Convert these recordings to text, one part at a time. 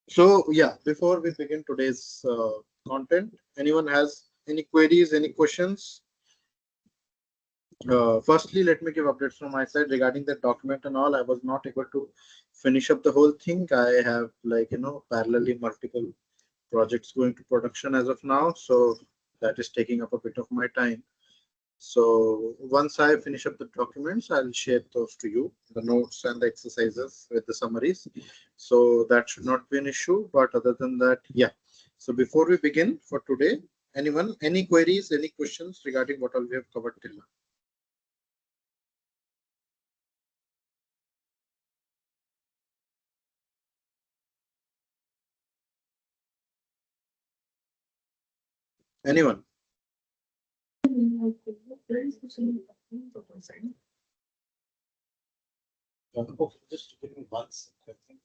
So yeah, before we begin today's content, anyone has any queries, any questions? Firstly, let me give updates from my side regarding the document and all. I was not able to finish up the whole thing. I have parallelly multiple projects going to production as of now, so that is taking up a bit of my time. So once I finish up the documents, I'll share those to you, the notes and the exercises with the summaries. So that should not be an issue. But other than that, yeah. So before we begin for today, anyone, any queries, any questions regarding what all we have covered till now? Anyone? Okay, just give me one second.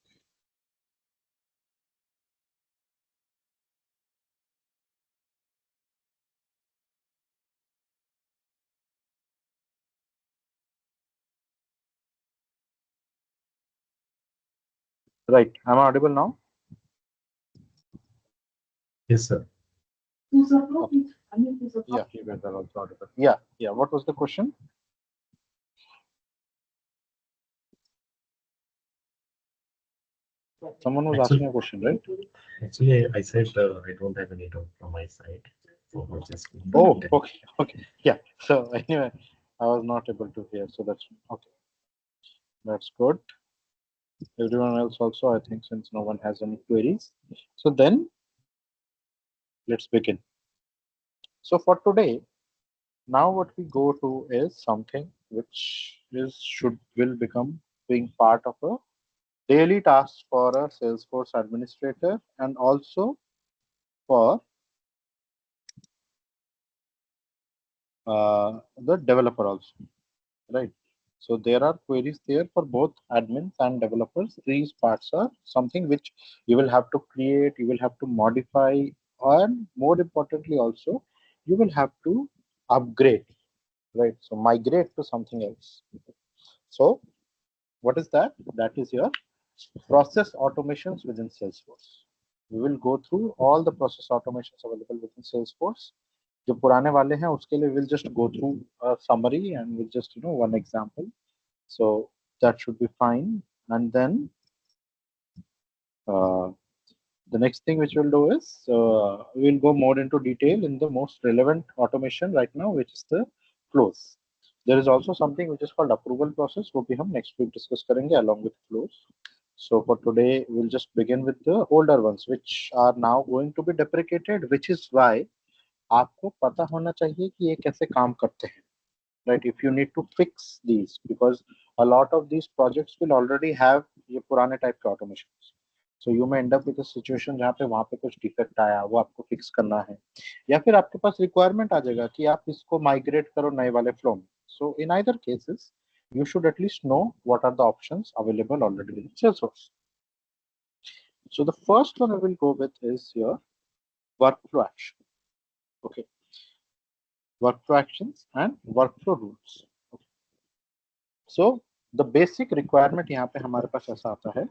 Right. Am I audible now? Yes, sir. Okay. Yeah, you guys are also audible. Yeah, yeah. What was the question? Someone was asking Actually, a question, right? I said I don't have any doubt from my side. So we'll just Oh, okay, okay. Yeah. So anyway, I was not able to hear. So that's okay. That's good. Everyone else also, I think, since no one has any queries. So then let's begin. So for today, now what we go to is something which is should will become being part of a daily task for a Salesforce administrator and also for the developer also, right? So there are queries there for both admins and developers. These parts are something which you will have to create, you will have to modify, and more importantly also, you will have to upgrade, right? So migrate to something else. So what is that? That is your process automations within Salesforce. We will go through all the process automations available within Salesforce. जो पुराने वाले हैं उसके लिए we'll just go through a summary and we'll just one example. So that should be fine. And then uh, the next thing which we'll do is we'll go more into detail in the most relevant automation right now, which is the flows. There is also something which is called approval process, वो भी हम next week discuss करेंगे along with flows. So for today, we'll just begin with the older ones, which are now going to be deprecated, which is why आपको पता होना चाहिए कि ये कैसे काम करते हैं, right? If you need to fix these, because a lot of these projects will already have ये पुराने type के automations. So you may end up with a situation जहाँ पे वहाँ पे कुछ defect आया, वो आपको fix करना है, या फिर आपके पास requirement आ जाएगा कि आप इसको migrate करो नए वाले flow में. So in either cases, you should at least know what are the options available already in Salesforce. So the first one I will go with is your workflow action. Okay, workflow actions and workflow rules. Okay. So the basic requirement यहाँ पे हमारे पास ऐसा आता है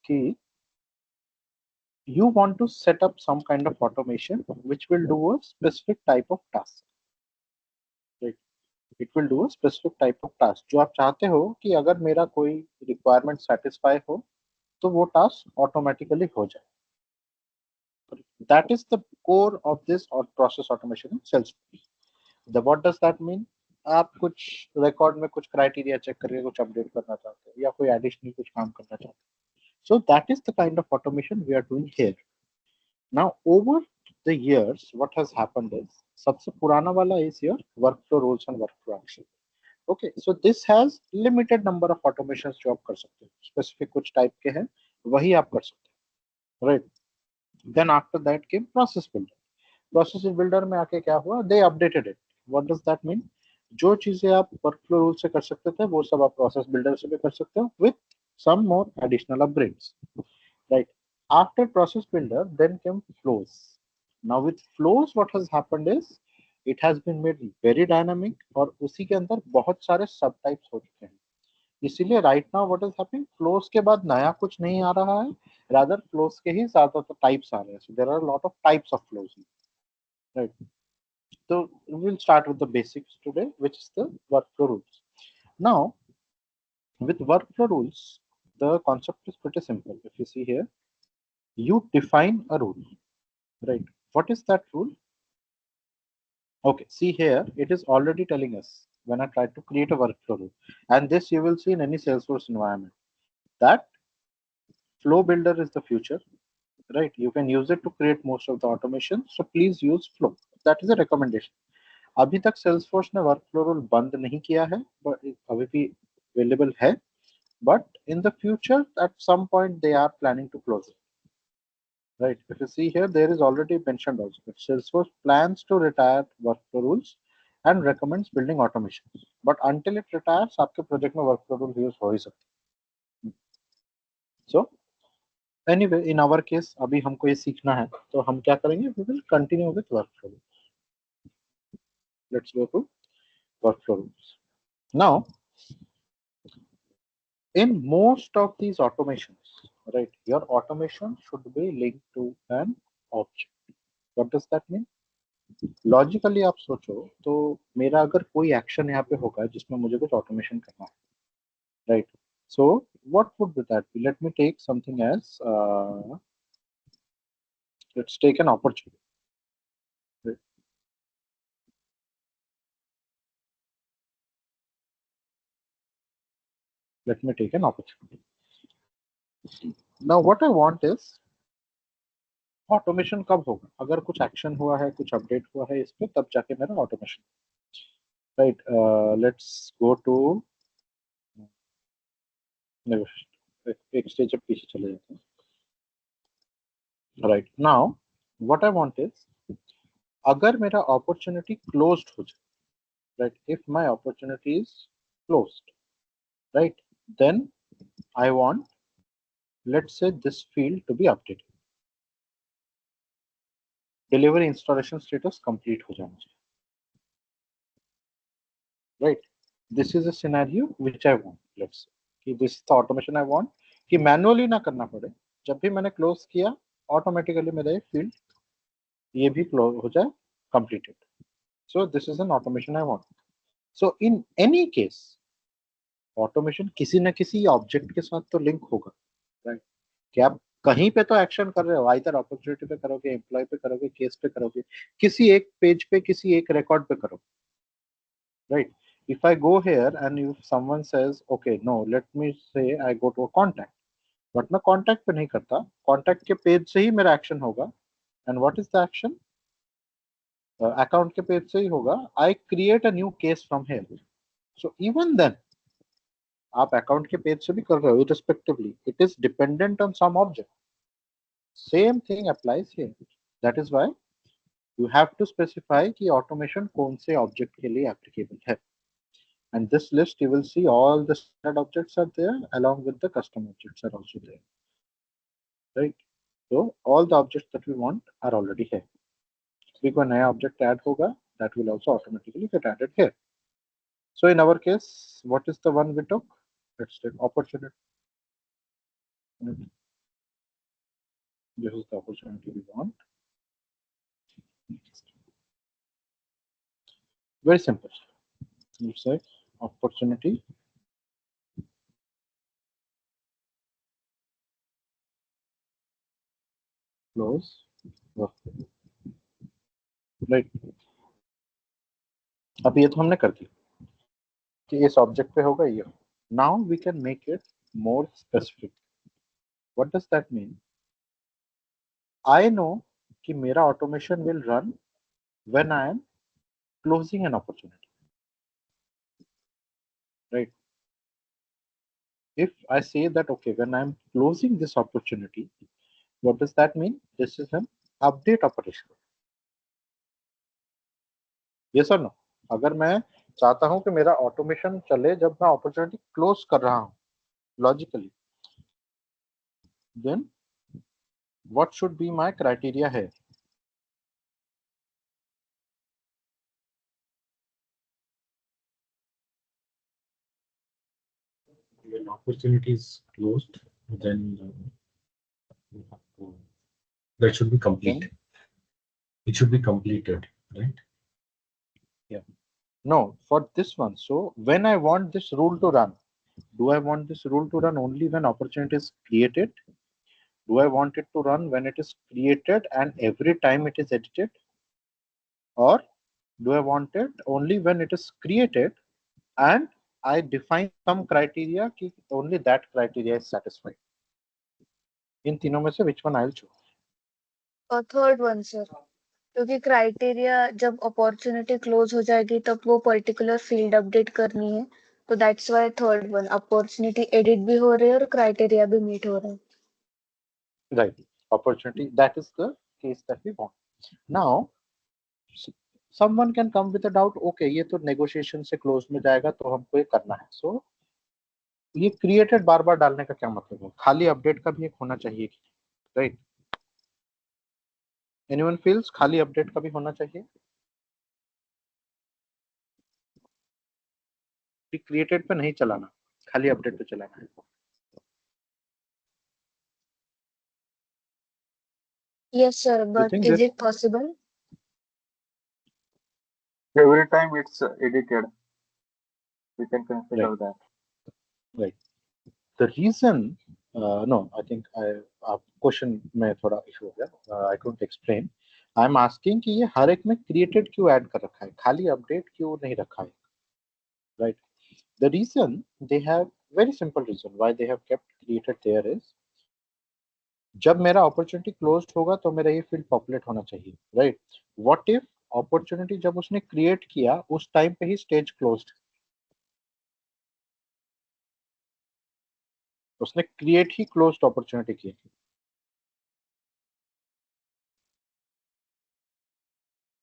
कि you want to set up some kind of automation which will do a specific type of task. Right? It will do a specific type of task. जो आप चाहते हो कि अगर मेरा कोई requirement satisfy हो तो वो task automatically हो जाए. That is the core of this process automation in Salesforce. The what does that mean? आप कुछ रिकॉर्ड में कुछ क्राइटेरिया चेक करके कुछ अपडेट करना चाहते हो या कोई एडिशनल कुछ काम करना चाहते हो. So that is the kind of automation we are doing here. Now over the years what has happened is सबसे पुराना वाला is your workflow rules and workflow action. Okay, so this has limited number of automations जो आप कर सकते हो. Specific कुछ type के हैं वही आप कर सकते हो, right? Then after that came process builder. Process builder में आके क्या हुआ, they updated it. What does that mean? जो चीजें आप वर्कफ्लो रूल से कर सकते थे वो सब आप प्रोसेस बिल्डर से भी कर सकते हो with some more additional upgrades, right? After process builder then came flows. Now with flows what has happened is it has been made very dynamic और उसी के अंदर बहुत सारे सब टाइप्स हो चुके हैं. इसीलिए right now what is happening, flows के बाद नया कुछ नहीं आ रहा है, रादर फ्लोस के ही ज्यादातर टाइप्स आ रहे हैं. So there are lot of types of flows, right. So we'll start with the basics today, which is the workflow rules. Now, with workflow rules, the concept is pretty simple. If you see here, you define a rule, right? What is that rule? Okay, see here, it is already telling us when I try to create a workflow rule, and this you will see in any Salesforce environment, that flow builder is the future, right? You can use it to create most of the automation. So please use flow. That is a recommendation. अभी तक Salesforce ने workflow rule बंद नहीं किया है, but अभी भी available है, but in the future at some point they are planning to close it, right? If you see here, there is already mentioned also that Salesforce plans to retire workflow rules and recommends building automation, but until it retires आपके project में workflow rule use हो ही सकते. So anyway, in our case अभी हमको ये सीखना है, तो हम क्या करेंगे, we will continue with workflow rules. Let's go to workflow rules. Now, in most of these automations, right, your automation should be linked to an object. What does that mean? Logically आप सोचो तो मेरा अगर कोई action यहाँ पे होगा जिसमें मुझे कुछ ऑटोमेशन करना है, right. So what would be that be, let me take something as, let's take an opportunity. Let me take an opportunity. Now what I want is, automation कब होगा, अगर कुछ एक्शन हुआ है, कुछ अपडेट हुआ है इस पे, तब जाके मेरा automation, right. Let's go to, एक स्टेज अब पीछे चले जाते हैं. Right now what I want is, अगर मेरा अपॉर्चुनिटी क्लोज्ड हो जाए, right, if my opportunity is closed, right, then I want, let's say, this field to be updated, delivery installation status complete हो जाना चाहिए, right. This is a scenario which I want. Let's say कि this is the automation I want, कि manually ना करना पड़े, जब भी मैंने क्लोज किया ऑटोमेटिकली मेरा ये फील्ड ये भी क्लोज हो जाए, completed. So this is an automation I want. So in any case automation किसी न किसी ऑब्जेक्ट के साथ तो लिंक होगा, राइट. कि आप कहीं पे तो एक्शन कर रहे हो, आइदर अपॉर्चुनिटी पे करोगे, एम्प्लॉय पे करोगे, केस पे करोगे, किसी एक पेज पे, किसी एक रिकॉर्ड पे करोगे, right. if I go here and if someone says okay no, let me say I go to a contact, but मैं contact पे नहीं करता, contact के पेज से ही मेरा एक्शन होगा. and what is the action, account के पेज से ही होगा. I create a new case from here. so even then आप अकाउंट के पेज से भी कर रहे हो, irrespectively it is dependent on some object. Same thing applies here. That is why you have to specify कि automation कौन से object के लिए applicable है. And this list you will see all the standard objects are there along with the custom objects are also there, right. So all the objects that we want are already here. भी कोई नया object add होगा, that will also automatically get added here. So in our case, what is the one we took? Let's take opportunity. This is the opportunity we want. Very simple. You say opportunity close work, right. अब ये तो हमने कर दिया कि इस object पे होगा ये. Now we can make it more specific. What does that mean, I know कि मेरा automation will run when I am closing an opportunity, right. if I say that okay, when I am closing this opportunity, what does that mean, this is an update operation. yes or no, अगर मैं चाहता हूं कि मेरा automation चले जब मैं opportunity close कर रहा हूं logically, then what should be my criteria here. when opportunity is closed, then you have that should be complete. Then It should be completed, right? yeah, no, for this one. So when I want this rule to run, do I want this rule to run only when opportunity is created? Do I want it to run when it is created and every time it is edited? Or do I want it only when it is created and I define some criteria कि only that criteria is satisfied? इन तीनों में से which one I'll choose? और third one sir, क्योंकि criteria जब opportunity close हो जाएगी तब वो पर्टिकुलर फील्ड अपडेट करनी है, तो that's why third one, opportunity edit भी हो रही है और क्राइटेरिया भी मीट हो रहा है. Right. Opportunity. That is the case that we want. Now, someone can come with a doubt. Okay, ये तो negotiation से close में जाएगा तो हमको ये करना है. So ये created बार बार डालने का क्या मतलब है? खाली update का भी एक होना चाहिए, right? Anyone feels खाली update का भी होना चाहिए? Created पे नहीं चलाना, खाली update पे चलाना है. Yes sir, You but think is this? it possible? Every time it's edited, we can consider Right. that. Right. The reason, no, I think question में थोड़ा issue हो गया. I couldn't explain. I'm asking कि ये हर एक में created क्यों add कर रखा है, खाली update क्यों नहीं रखा है, right? The reason they have very simple reason why they have kept created there is जब मेरा opportunity closed होगा तो मेरा ये field populate होना चाहिए, right? What if opportunity जब उसने create किया उस time पे ही stage closed, उसने create ही closed opportunity की.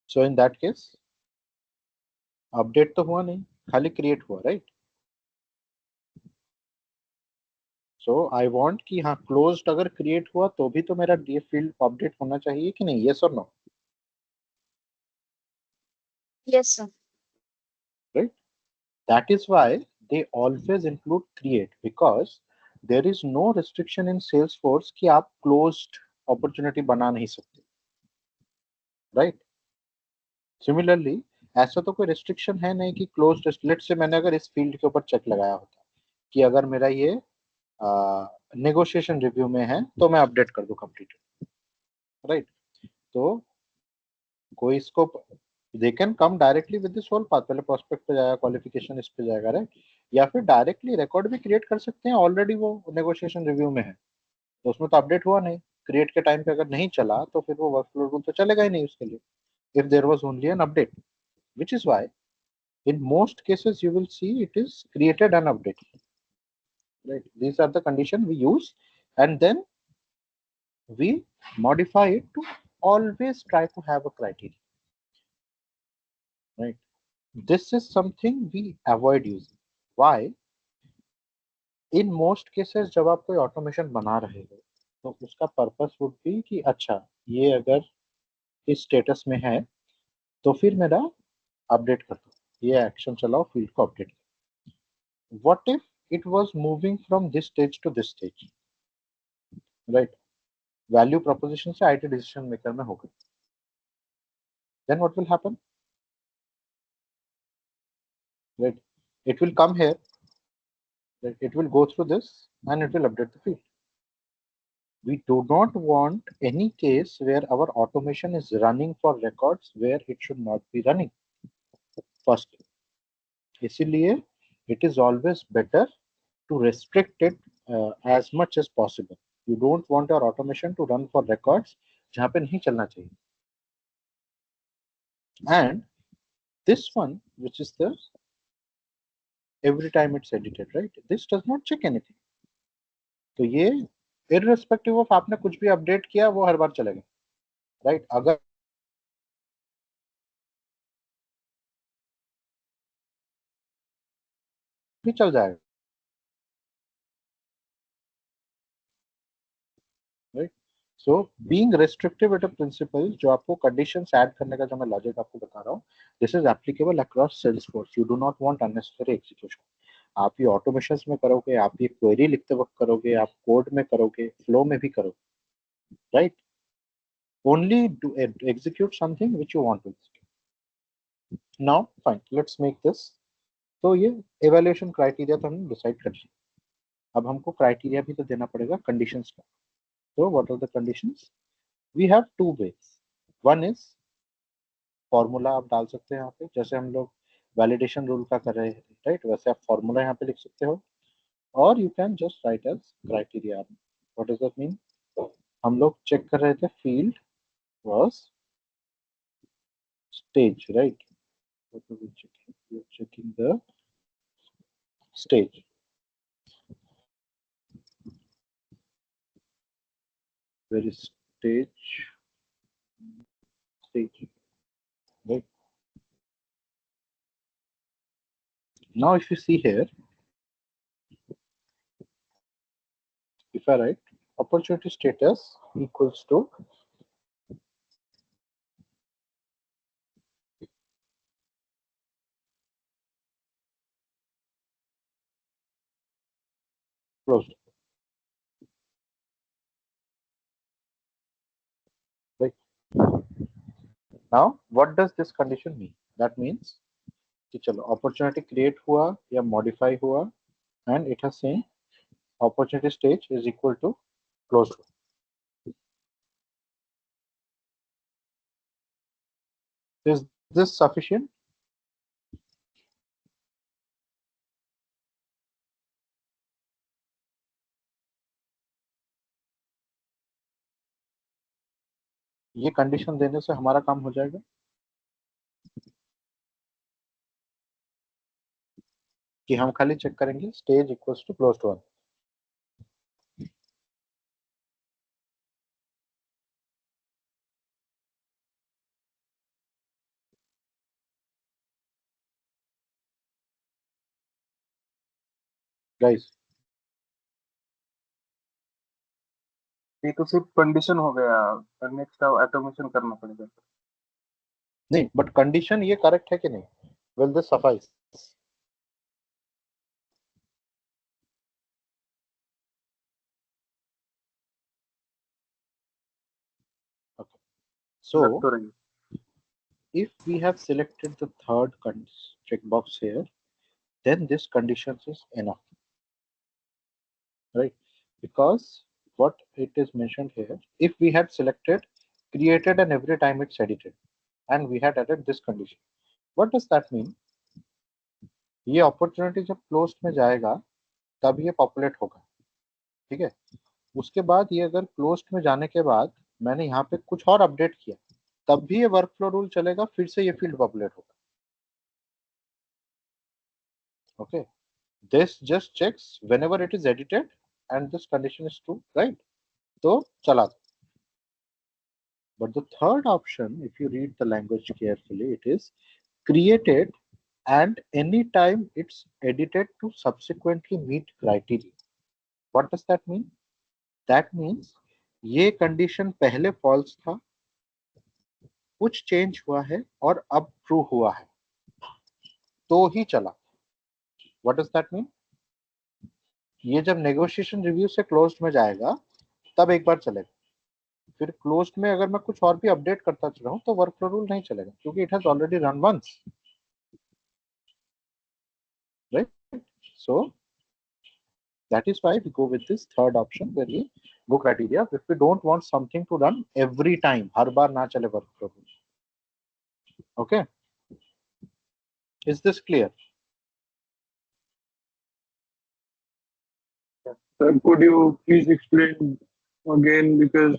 So in that case update तो हुआ नहीं, खाली create हुआ, right? So I want कि हाँ closed अगर create हुआ तो भी तो मेरा ये field update होना चाहिए कि नहीं? Yes or no? Yes sir. Right? That is why they always include create, because there is no restriction in Salesforce कि आप closed opportunity बना नहीं सकते, right? Similarly, ऐसा तो कोई restriction है नहीं कि closed, let's say मैंने अगर इस field के ऊपर check लगाया होता कि अगर मेरा ये negotiation review में है तो मैं update कर दूं completed, right? तो कोई इसको they can come directly with this whole path, पहले prospect पे जाएगा, qualification इस पे जाएगा, right? या फिर डायरेक्टली रिकॉर्ड भी क्रिएट कर सकते हैं, ऑलरेडी वो नेगोशिएशन रिव्यू में है तो उसमें तो अपडेट हुआ नहीं, क्रिएट के टाइम पे अगर नहीं चला तो फिर वो वर्कफ्लो रूल तो चलेगा ही नहीं उसके लिए, if there was only an update, which is why in most cases you will see it is created and updated, right? These are the condition we use and then we modify it to always try to have a criteria, right? This is something we avoid using. Why? In most cases जब आप कोई automation बना रहे हो तो उसका purpose would be कि अच्छा ये अगर इस स्टेटस में है तो फिर मेरा अपडेट कर दो, ये एक्शन चलाओ, फील्ड को अपडेट करो. What if it was moving from this stage to this stage, right? Value proposition से आईटी डिसीजन मेकर में हो गई, then what will happen, right? It will come here, it will go through this and it will update the field. We do not want any case where our automation is running for records where it should not be running. First, इसलिए it is always better to restrict it as much as possible. You don't want your automation to run for records जहाँ पे नहीं चलना चाहिए. And this one, which is the every time it's edited, right? This does not check anything. तो ये irrespective of आपने कुछ भी अपडेट किया वो हर बार चलेगा, right? अगर भी चल जाएगा, right? So being restrictive at a principle, जो आपको conditions add करने का जो मैं logic आपको बता रहा हूँ, this is applicable across Salesforce. You do not want unnecessary execution. आप ये ऑटोमेशन में करोगे, आप ये क्वेरी लिखते वक्त करोगे, आप कोड में करोगे, फ्लो में भी करोगे, right? Only to execute something which you want to execute. Now fine, let's make this. तो ये एवेल्युएशन क्राइटेरिया तो हमने डिसाइड कर लिया, अब हमको क्राइटेरिया भी तो देना पड़ेगा कंडीशंस का। तो what are the conditions? We have two ways. One is formula आप डाल सकते हैं यहाँ पे, जैसे हम लोग वैलिडेशन रूल का कर रहे हैं, राइट? वैसे आप फॉर्मूला यहाँ पे लिख सकते हो, और you can just right age criteria. What does that mean? हम लोग चेक कर रहे थे field was stage, right? What are we checking? We are checking the stage. Where is stage? Stage, right? Now, if you see here, if I write opportunity status equals to closed, right? Now, what does this condition mean? That means कि चलो opportunity create हुआ या modify हुआ, and it has saying opportunity stage is equal to closed. Is this sufficient? ये condition देने से हमारा काम हो जाएगा कि हम खाली चेक करेंगे stage equals to closed won. Guys, ये तो सिर्फ कंडीशन हो गया, नेक्स्ट ऑटोमेशन करना पड़ेगा। नहीं, बट कंडीशन ये करेक्ट है कि नहीं? Will this suffice? Okay. So लग तो रही है। if we have selected the third checkbox here, then this condition is enough, right? Because what it is mentioned here, if we had selected created and every time it's edited, and we had added this condition, what does that mean? ये opportunity जब closed में जाएगा तब ये populate होगा, ठीक है? उसके बाद ये अगर closed में जाने के बाद मैंने यहाँ पे कुछ और अपडेट किया, तब भी ये वर्कफ्लो रूल चलेगा, फिर से ये फील्ड पॉपुलेट होगा। Okay, this just checks whenever it is edited and this condition is true, right? तो चला। But the third option, if you read the language carefully, it is created and any time it's edited to subsequently meet criteria. What does that mean? That means ये condition पहले false था, कुछ change हुआ है और अब true हुआ है, तो ही चला। What does that mean? ये जब नेगोशिएशन रिव्यू से क्लोज्ड में जाएगा तब एक बार चलेगा, फिर क्लोज्ड में अगर मैं कुछ और भी अपडेट करता चला हूं तो वर्कफ्लो रूल नहीं चलेगा, क्योंकि it has already run once, right? So that is why we go with this third option where we go criteria if we don't want something to run every time, हर बार ना चले workflow rule. Okay, is this clear? Sir, could you please explain again, because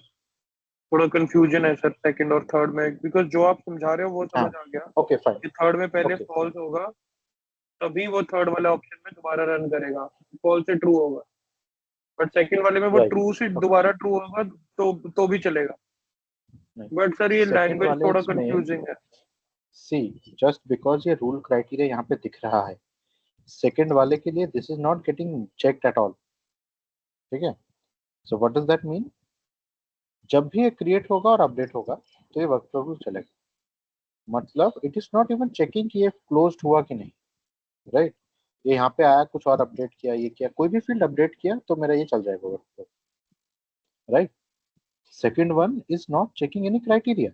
थोड़ा confusion है sir second और third में, because जो आप समझा रहे हो वो समझ आ गया Okay, fine. कि थर्ड में पहले Okay. फॉल्स होगा तभी वो थर्ड वाले ऑप्शन में दोबारा रन करेगा, फॉल्स से ट्रू होगा, बट सेकंड वाले में वो Right. ट्रू से Okay. दोबारा ट्रू होगा तो भी चलेगा। नहीं, बट सर ये second लैंग्वेज वाले थोड़ा इसमें कंफ्यूजिंग है। सी, जस्ट बिकॉज ये रूल क्राइटेरिया यहाँ पे दिख रहा है, सेकंड वाले के लिए this is not getting checked at all, ठीक है? So what does that mean? जब भी ये क्रिएट होगा और अपडेट होगा तो ये वर्कफ्लो रूल चलेगा। मतलब it is not even checking कि ये क्लोज्ड हुआ कि नहीं, राइट? ये यहाँ पे आया, कुछ और अपडेट किया, ये किया, कोई भी फील्ड अपडेट किया तो मेरा ये चल जाएगा workflow, right. Second one is not checking any criteria.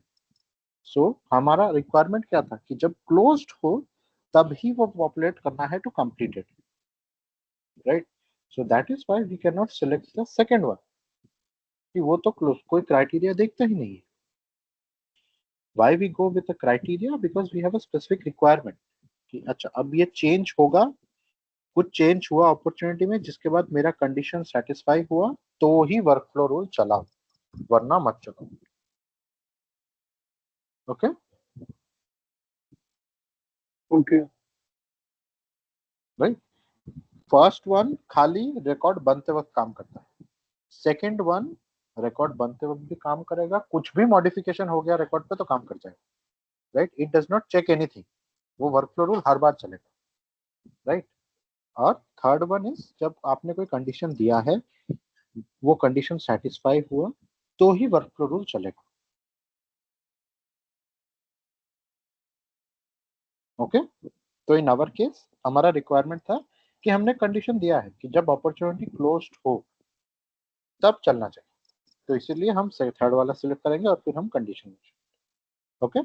So हमारा रिक्वायरमेंट क्या था कि जब क्लोज्ड हो तब ही वो पॉपुलेट करना है to completed, right. So that is why we can not select the second one, कि वो तो क्लोज, कोई क्राइटेरिया देखता ही नहीं है। Why we go with the criteria, because we have a specific requirement कि अच्छा अब ये चेंज होगा, कुछ चेंज हुआ अपॉर्चुनिटी में जिसके बाद मेरा कंडीशन सेटिस्फाई हुआ तो ही वर्कफ्लो रूल चला, वरना मत चलो। Okay, okay. Right. First one खाली रिकॉर्ड बनते वक्त काम करता है, सेकंड वन रिकॉर्ड बनते वक्त भी काम करेगा, कुछ भी मॉडिफिकेशन हो गया रिकॉर्ड पे तो काम कर जाएगा, right. It does not check anything, वो वर्कफ्लो रूल हर बार चलेगा, राइट। और थर्ड वन इज जब आपने कोई कंडीशन दिया है, वो कंडीशन सेटिस्फाई हुआ तो ही वर्कफ्लो रूल चलेगा। ओके, तो इन आवर केस हमारा रिक्वायरमेंट था कि हमने कंडीशन दिया है कि जब अपॉर्चुनिटी क्लोज्ड हो तब चलना चाहिए, तो इसीलिए हम थर्ड वाला सिलेक्ट करेंगे और फिर हम condition. Okay,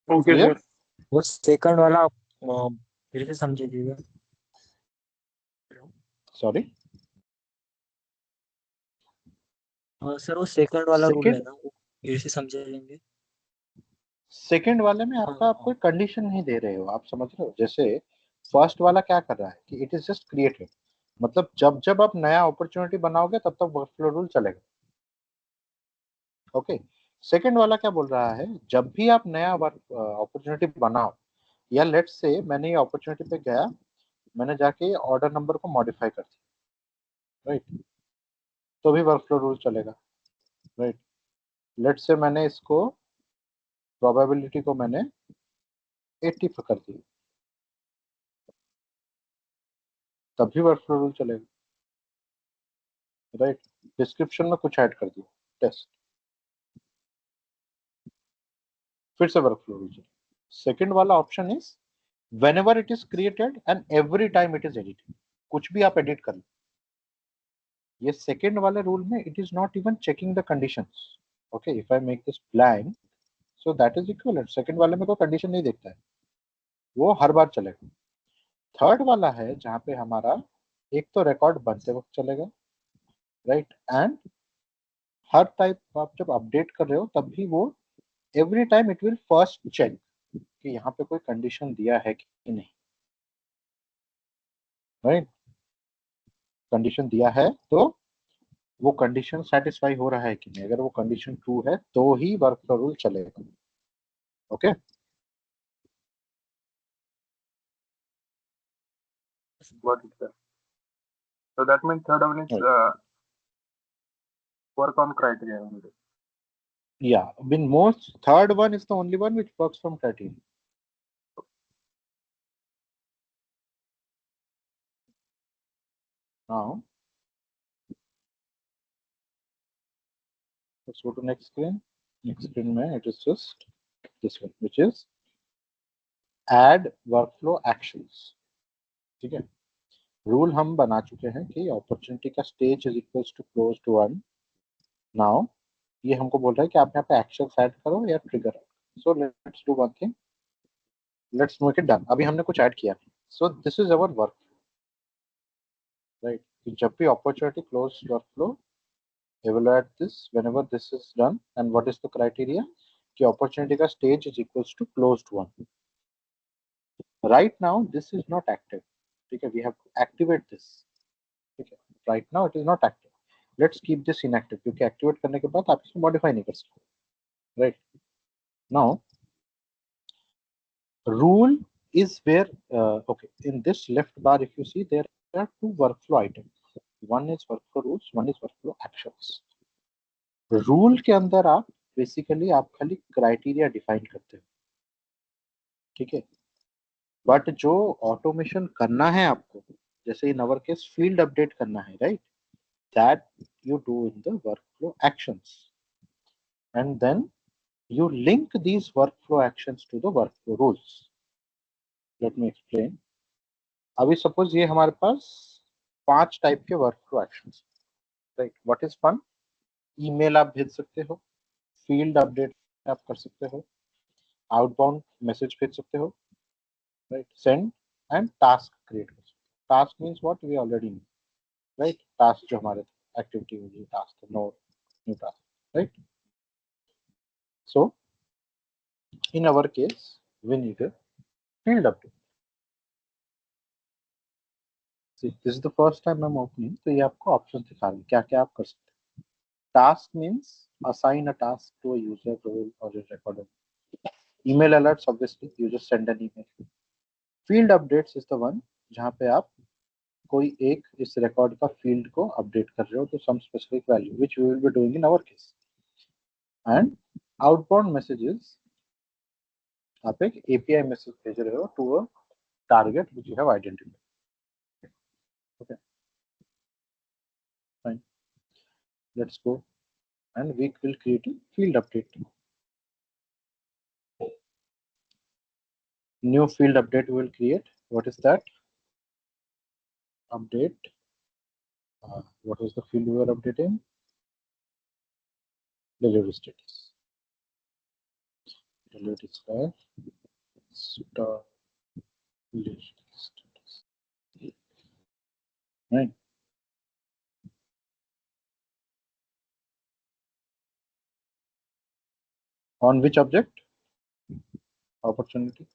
okay clear? Sir. वो सेकंड वाला फिर से समझिएगा। सॉरी सर वो सेकंड वाला रूल है सेकंड, ना, वो फिर से समझा लेंगे। सेकंड वाले में हाँ आपका आप हाँ। कोई कंडीशन नहीं दे रहे हो, आप समझ रहे हो। जैसे फर्स्ट वाला क्या कर रहा है कि इट इज जस्ट क्रिएटेड, मतलब जब जब आप नया अपॉर्चुनिटी बनाओगे तब तक वर्कफ्लो रूल चलेगा। ओके, सेकंड वाला क्या बोल रहा है, जब भी आप नया वर्क अपॉर्चुनिटी बनाओ, या लेट्स से मैंने ये अपॉर्चुनिटी पे गया, मैंने जाके ऑर्डर नंबर को मॉडिफाई कर दिया, राइट, तो भी वर्कफ्लो रूल चलेगा, राइट। लेट्स से मैंने इसको प्रोबेबिलिटी को मैंने 80 कर दी, तब भी वर्कफ्लो रूल चलेगा, राइट। डिस्क्रिप्शन में कुछ ऐड कर दिया, टेस्ट, फिर से वर्कफ्लो रूल चलेगा। सेकंड वाला option is whenever it is created and every time it is edited, कुछ भी आप एडिट कर लो। ये सेकंड वाले रूल में it is not even checking the conditions. Okay, if I make this blank, so that is equivalent. Second वाले में कोई कंडीशन नहीं देखता है, वो हर बार चलेगा। थर्ड वाला है जहाँ पे हमारा एक तो रिकॉर्ड बनते वक्त चलेगा, राइट, एंड हर टाइप आप जब अपडेट कर रहे हो तब भी वो every time it will first check कि यहाँ पे कोई कंडीशन दिया है कि नहीं, राइट। कंडीशन दिया है तो वो कंडीशन सेटिस्फाई हो रहा है कि नहीं, अगर वो कंडीशन ट्रू है तो ही वर्कफ्लो रूल चलेगा। Okay, Got it, sir. So that means third one is work on criteria only. yeah, in most third one is the only one which works from criteria. Now let's go to next screen. Next screen में it is just this one, which is add workflow actions। ठीक है, rule हम बना चुके हैं कि opportunity का stage is equals to close to one. Now ये हमको बोल रहा है कि आप यहाँ पे एक्शन ऐड करो या trigger. So let's do one thing, let's make it done. अभी हमने कुछ ऐड किया, so this is our work, right. जब भी opportunity close workflow, evaluate this whenever this is done, and what is the criteria कि opportunity का stage is equals to closed one। right now this is not active, ठीक है, we have to activate this, ठीक है। right now it is not active, let's keep this inactive क्योंकि activate करने के बाद आप इसको modify नहीं कर सकते, right। now rule is where okay, in this left bar if you see there are two workflow items, one is workflow rules, one is workflow actions। Rule के अंदर आप बेसिकली आप खाली क्राइटेरिया डिफाइन करते हो, ठीक है। बट जो ऑटोमेशन करना है आपको, जैसे इन अवर केस फील्ड अपडेट करना है, right, that you do in the workflow actions. and then you link these workflow actions to the workflow rules. Let me explain. अभी suppose ये हमारे पास 5 टाइप के workflow actions, right? What is one? Email आप भेज सकते हो, field update आप कर सकते हो, आउटबाउंड मैसेज भेज सकते हो, right, send and task create कर सकते हो. Task means what we already know, right, task जो हमारे एक्टिविटी होगी, task no new task, right. So in our case we need a field update. This is the first time I am opening, तो ये आपको option दिखा रहे हैं क्या क्या आप कर सकते हैं. Task means assign a task to a user role or a recorder. Email alerts, obviously you just send an email. Field updates is the one जहाँ पे आप कोई एक इस रिकॉर्ड का फील्ड को अपडेट कर रहे हो to some specific value which we will be doing in our case. And outbound messages, आप एक API मैसेज भेज रहे हो to a target which you have identified. Okay, fine. Let's go and we will create a field update. New field update we will create. What is that? Update. What was the field we were updating? Delivery status. Delivery status. Right. On which object? Opportunity.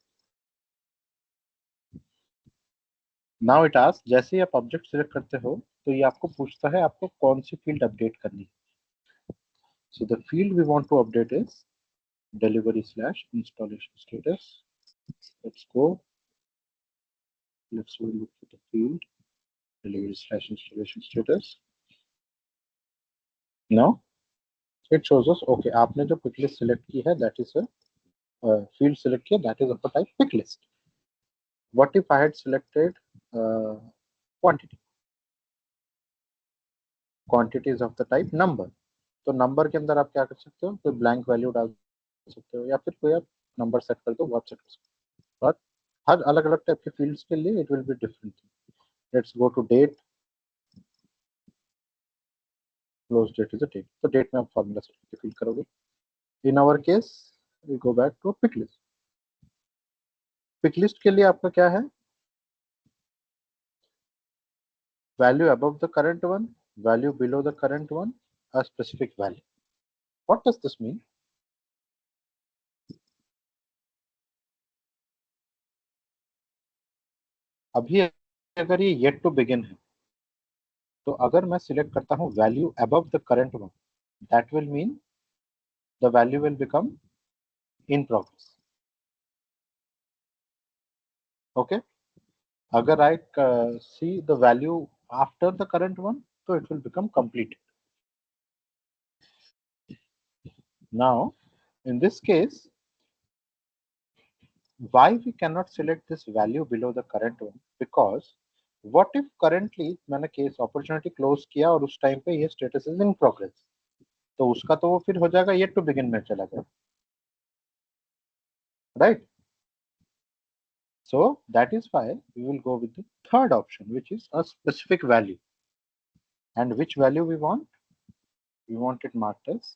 Now it asks, जैसे ही आप object select करते हो तो ये आपको पूछता है आपको कौन सी फील्ड अपडेट करनी है. So the field we want to update is delivery/installation status. Let's go. Let's look at the field delivery/installation status. Now it shows us, okay, आपने जो pick list select की है, that is a field select किया, that is of a type pick list. What if I had selected quantity? Quantity is of the type number. तो number के अंदर आप क्या कर सकते हो, कोई ब्लैंक वैल्यू डाल सकते हो या फिर कोई आप नंबर सेट कर दो, वो आप सेट कर सकते हो. और हर अलग अलग टाइप के फील्ड्स के लिए it will be different. Let's go to date. Close date is a date, तो डेट में आप फॉर्मूला सेट करके फिल करोगे. In our case we go back to pick list. Pick list के लिए आपका क्या है, value above the current one, value below the current one, a specific value. What does this mean? अभी अगर ये yet to begin है तो अगर मैं सिलेक्ट करता हूँ value above the current one, that will mean the value will become in progress. Okay, अगर I see the value after the current one, so it will become complete. Now in this case, why we cannot select this value below the current one? Because what if currently मैंने case opportunity close किया और उस time पे ये status is in progress, तो उसका तो वो फिर हो जाएगा येट टू बिगिन में चला गया, right. So that is why we will go with the third option, which is a specific value. And which value we want? We want it marked as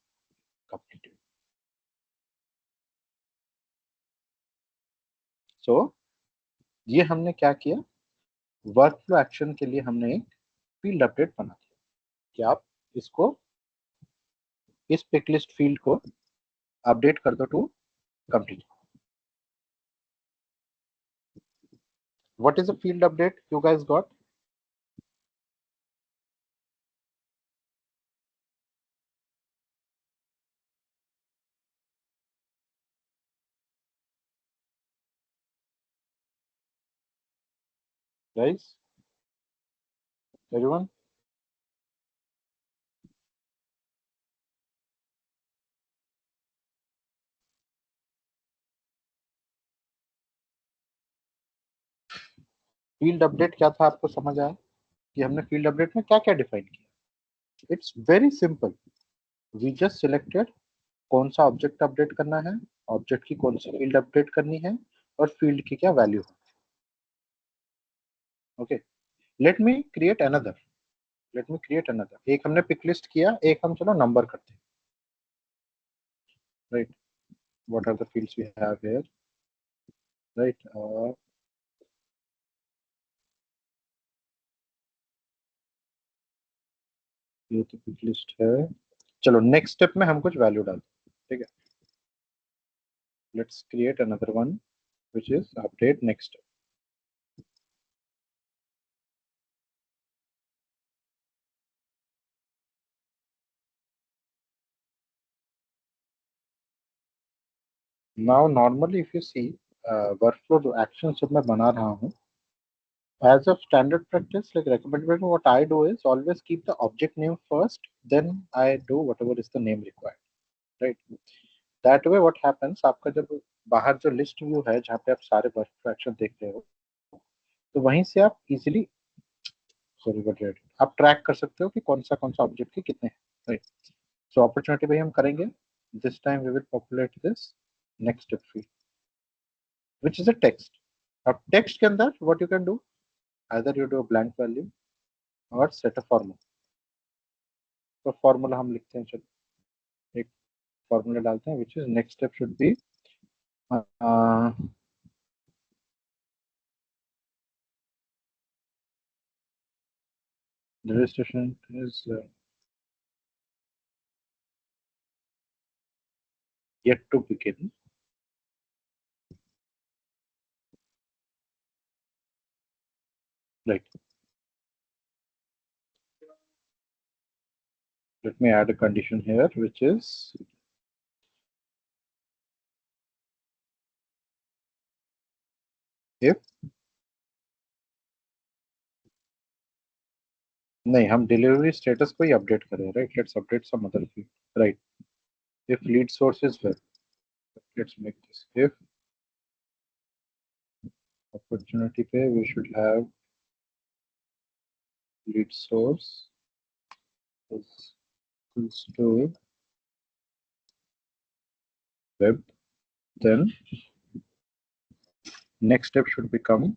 completed. So ये हमने क्या किया, workflow action के लिए हमने एक field update बना दिया कि आप इसको इस पिक लिस्ट फील्ड को अपडेट कर दो to complete. What is a field update you guys got? Guys, everyone? Field update क्या था, आपको समझ आया कि हमने फील्ड अपडेट में क्या क्या डिफाइन किया? It's very simple. We just selected कौन सा ऑब्जेक्ट अपडेट करना है, ऑब्जेक्ट की कौन सी फील्ड अपडेट करनी है और फील्ड की क्या वैल्यू है। Okay, let me create another एक हमने पिक लिस्ट किया, एक हम चलो नंबर करते हैं, right. What are the fields we have here, right. ये तो पिक लिस्ट है। चलो नेक्स्ट स्टेप में हम कुछ वैल्यू डालते हैं, ठीक है। Let's create another one which is update next. Now normally if you see workflow जो actions जब मैं बना रहा हूँ, as a standard practice, like recommended, what I do is always keep the object name first, then I do whatever is the name required, right? That way what happens, आपका जब बाहर जो list view है जहाँ पे आप सारे workflow action देख रहे हो, तो वहीं से आप easily आप ट्रैक कर सकते हो कि कौन सा ऑब्जेक्ट के कितने हैं, राइट। सो अपॉर्चुनिटी भाई हम करेंगे, this time we will populate this next field which is a text. अब text के अंदर what you can do, either you do a blank value or set a formula. तो formula हम लिखते हैं, चलो एक formula डालते हैं which is next step should be the registration is yet to begin. Right. Let me add a condition here which is if नहीं हम डिलीवरी स्टेटस को ही अपडेट करें, right. Let's update some other field, right. if lead source is web, let's make this if opportunity पे we should have lead source is equals to web, then next step should become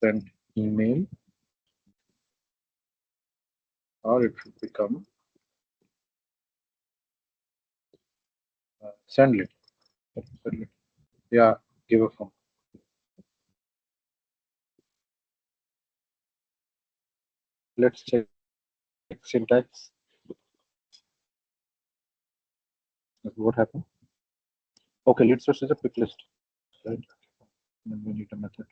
send email, or it should become send lead. Yeah, give a form. Let's check syntax. What happened? Okay, lead source is a pick list, right? Then we need a method.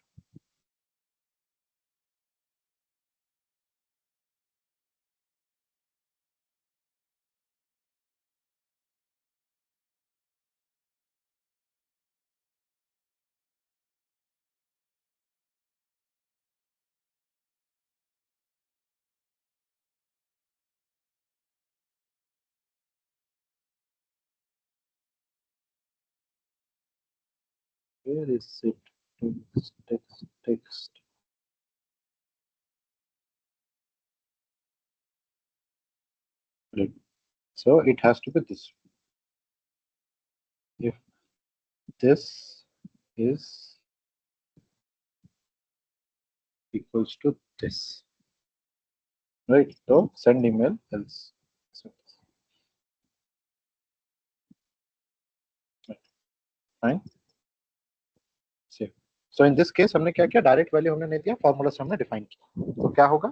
Where is it? Text. Right. So it has to be this. If this is equals to this, right? So send email else. Fine. Save. So in this case हमने क्या किया, direct value हमने नहीं दिया, formula से हमने define किया। तो क्या होगा,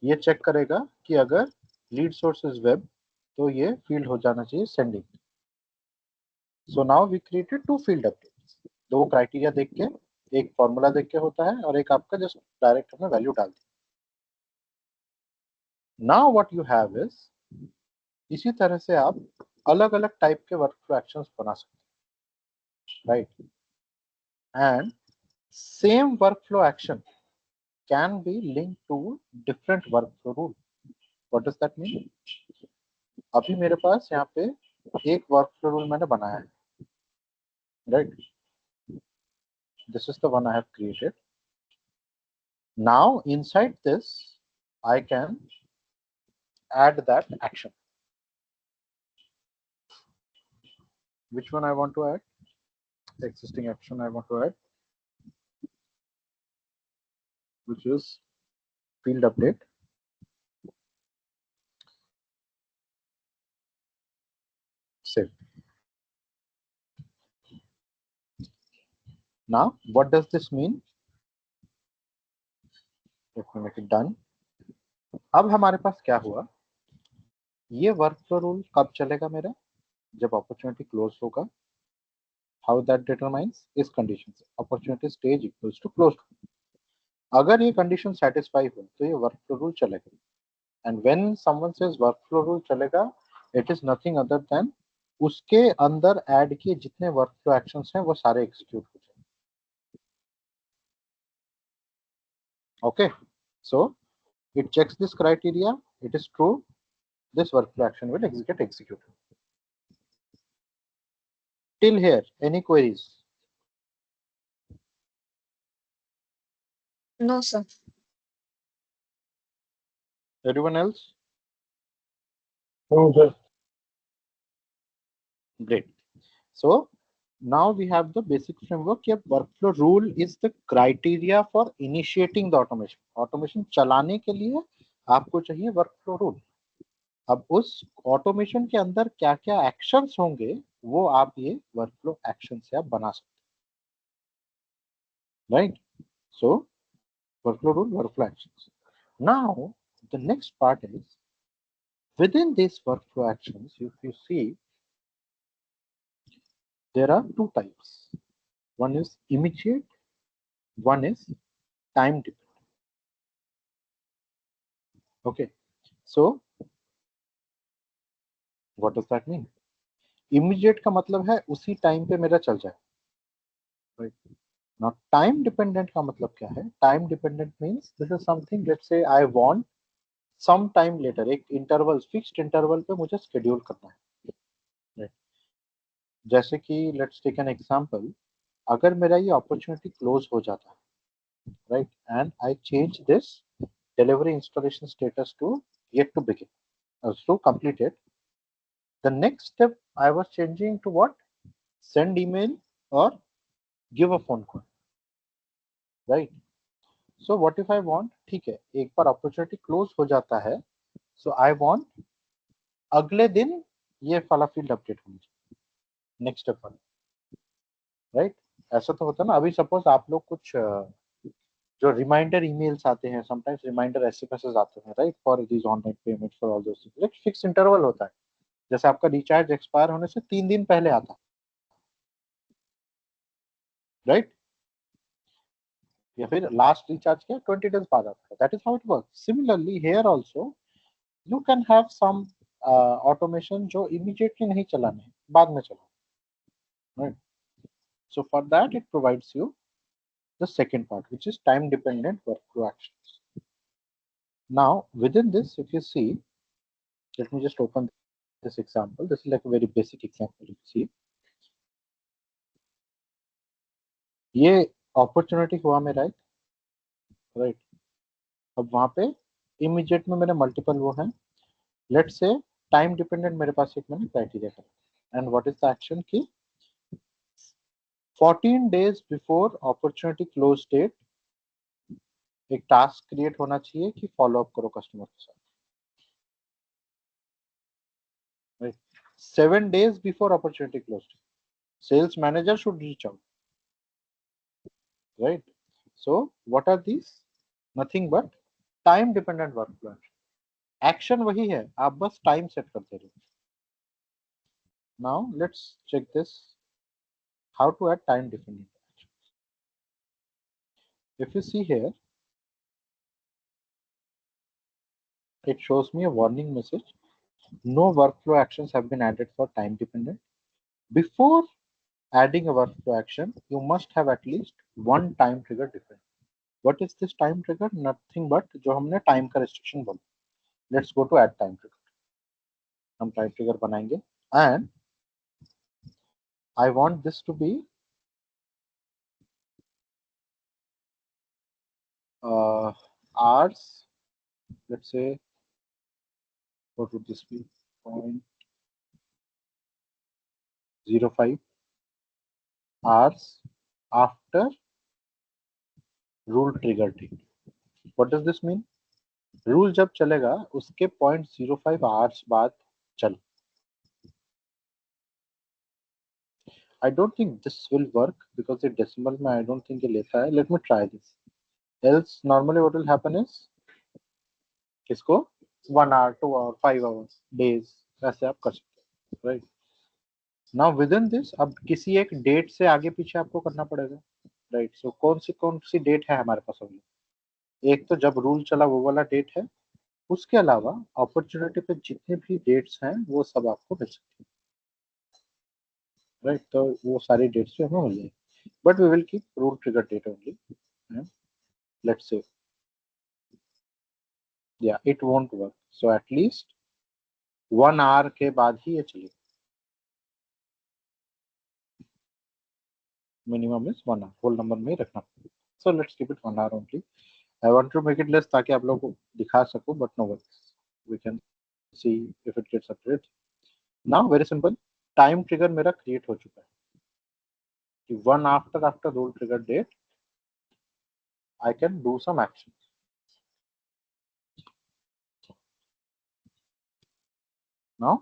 ये चेक करेगा कि अगर लीड सोर्स इज वेब तो ये फील्ड हो जाना चाहिए sending. So now we created two field updates, दो क्राइटेरिया देख के, एक फॉर्मूला देख के होता है और एक आपका जस्ट डायरेक्ट हमने वैल्यू डाल दी। Now what you have is, इसी तरह से आप अलग अलग टाइप के वर्कफ्लो एक्शंस बना सकते हैं, right. And same workflow action can be link to different workflow rule. What does that mean, अभी मेरे पास यहाँ पे एक वर्कफ्लो रूल मैंने बनाया है, right. This is the one I have created. Now inside this I can add that action. Which one I want to add? The existing action I want to add, which is field update. Save. Now, what does this mean? Let me make it done. अब हमारे पास क्या हुआ, ये workflow rule कब चलेगा मेरा, जब opportunity close होगा. हाउ दैट डिटरमाइंस इस कंडीशन से opportunity stage equals to close. अगर ये कंडीशन सेटिस्फाई हो तो ये वर्कफ्लो रूल चलेगा. And when someone says workflow rule चलेगा, it is nothing other than उसके अंदर ऐड किए जितने वर्कफ्लो एक्शंस हैं वो सारे एग्जीक्यूट हो जाए. Okay, so it checks this criteria, it is true, this workflow action will get executed. Till here, any queries? No, sir. Everyone else? No, sir. Great. So now we have the basic framework. Here, workflow rule is the criteria for initiating the automation. Automation चलाने के लिए आपको चाहिए workflow rule. अब उस automation के अंदर क्या क्या एक्शंस होंगे वो आप ये वर्कफ्लो एक्शन से आप बना सकते हैं, right. So workflow rule, workflow actions. Now the next part is within these workflow actions, if you see, there are two types. One is immediate, one is time dependent. Okay, so what does that mean? Immediate का मतलब है उसी time पे मेरा चल जाए, right? Now time dependent का मतलब क्या है? Time dependent means this is something, let's say I want some time later, एक इंटरवल, फिक्स्ड इंटरवल पे मुझे शेड्यूल करना है, right? जैसे कि लेट्स टेक एन एग्जांपल, अगर मेरा ये अपॉर्चुनिटी क्लोज हो जाता है, right, and I change this delivery installation status to yet to begin, to complete it. The next step I was changing to what? Send email or give a phone call, right? So what if I want, ठीक है, एक बार opportunity close हो जाता है, so I want अगले दिन ये वाला फील्ड अपडेट होना चाहिए, नेक्स्ट स्टेप वाला, राइट. ऐसा तो होता है ना. अभी सपोज आप लोग कुछ जो रिमाइंडर ईमेल्स आते हैं, समटाइम्स रिमाइंडर एसएमएसेस आते हैं, right, for this online payments, for all those things, एक फिक्स इंटरवल होता है. जैसे आपका रिचार्ज एक्सपायर होने से 3 दिन पहले आता है, राइट, या फिर लास्ट रिचार्ज के 20 डेज बाद आता है. That is how it works. Similarly here also you can have some automation जो इमीडिएटली नहीं चलाने हैं, बाद में चलाओ, right. So for that it provides you the second part, which is time dependent workflow actions. Now within this, if you see, let me just open this example. This is like a very basic example. You see, ये opportunity हुआ मेरा एक, right. अब वहां पे immediate में मेरे multiple वो हैं. Let's say time dependent मेरे पास एक मैंने criteria करा, and what is the action की 14 days before opportunity close date एक टास्क क्रिएट होना चाहिए कि फॉलो अप करो कस्टमर के साथ, right. 7 days before opportunity close date, sales manager should reach out, right. So what are these? Nothing but time dependent workflow. Action वही है, आप बस टाइम सेट करते रहो. Now let's check this, how to add time dependent actions. If you see here, it shows me a warning message, no workflow actions have been added for time dependent. Before adding a workflow action, you must have at least one time trigger defined. What is this time trigger? Nothing but जो हमने time का restriction बोला. Let's go to add time trigger. हम time trigger बनाएंगे and I want this to be hours, let's say what would this be? 0.05 hours after rule trigger date. What does this mean? Rule जब चलेगा उसके 0.05 hours बाद चल. I don't think this will work because the decimal में I don't think ये लेता है. Let me try this. Else normally what will happen is इसको 1 hour, 2 hour, 5 hours, days ऐसे आप कर सकते हैं, right? Now within this अब किसी एक डेट से आगे पीछे आपको करना पड़ेगा, right? So कौन सी डेट है हमारे पास अभी? एक तो जब रूल चला वो वाला डेट है, उसके अलावा अपॉर्चुनिटी पे जितने भी डेट्स हैं वो सब आपको मिल सकते हैं, राइट? तो वो सारी डेट्स भी हमें मिल जाएगी, but we will keep rule trigger date only. Let's say या इट वोंट वर्क, सो एटलीस्ट 1 आवर के बाद ही ये चलेगा. Minimum is 1 hour, whole number में ही रखना पड़ेगा. So let's keep it 1 hour only. I want to make it less ताकि आप लोगों को दिखा सकूं, but no works, we can see if it gets updated. Now very simple, time trigger मेरा क्रिएट हो चुका है कि 1 after rule trigger date I can do some action. Now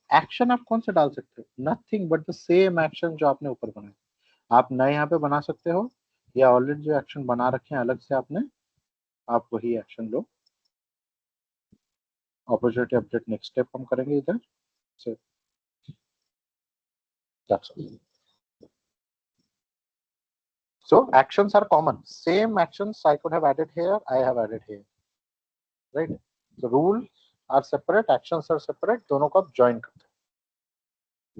action आप कौन से डाल सकते हो? Nothing but the same action जो आपने ऊपर बनाए. आप नए यहाँ पे बना सकते हो या ऑलरेडी जो एक्शन बना रखे हैं अलग से आपने, आप वही एक्शन लो. अपॉर्चुनिटी अपडेट नेक्स्ट स्टेप हम करेंगे इधर से. That's all. So actions are common. Same actions I could have added here, I have added here. Right? So rules are separate, actions are separate. दोनों को आप join करते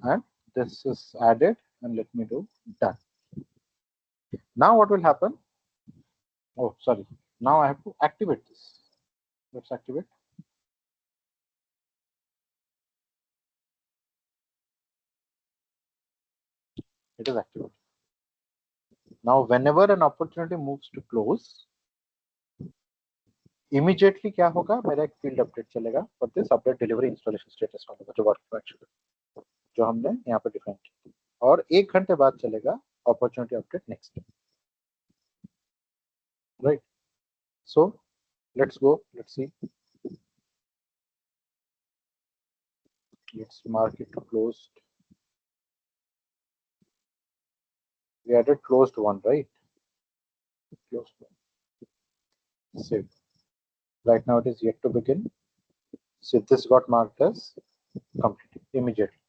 हैं. And this is added and let me do done. Now what will happen? Oh, sorry. Now I have to activate this. Let's activate. It is activated. Now whenever an opportunity moves to close, immediately क्या होगा? मेरा एक field update चलेगा, but this update delivery installation status वाला जो work actually जो हमने यहाँ पे define किया, और 1 घंटे बाद चलेगा opportunity update next. Right? So let's go. Let's see. Let's mark it closed. We added closed one, right? Closed one. Save. Right now it is yet to begin. So this got marked as completed immediately.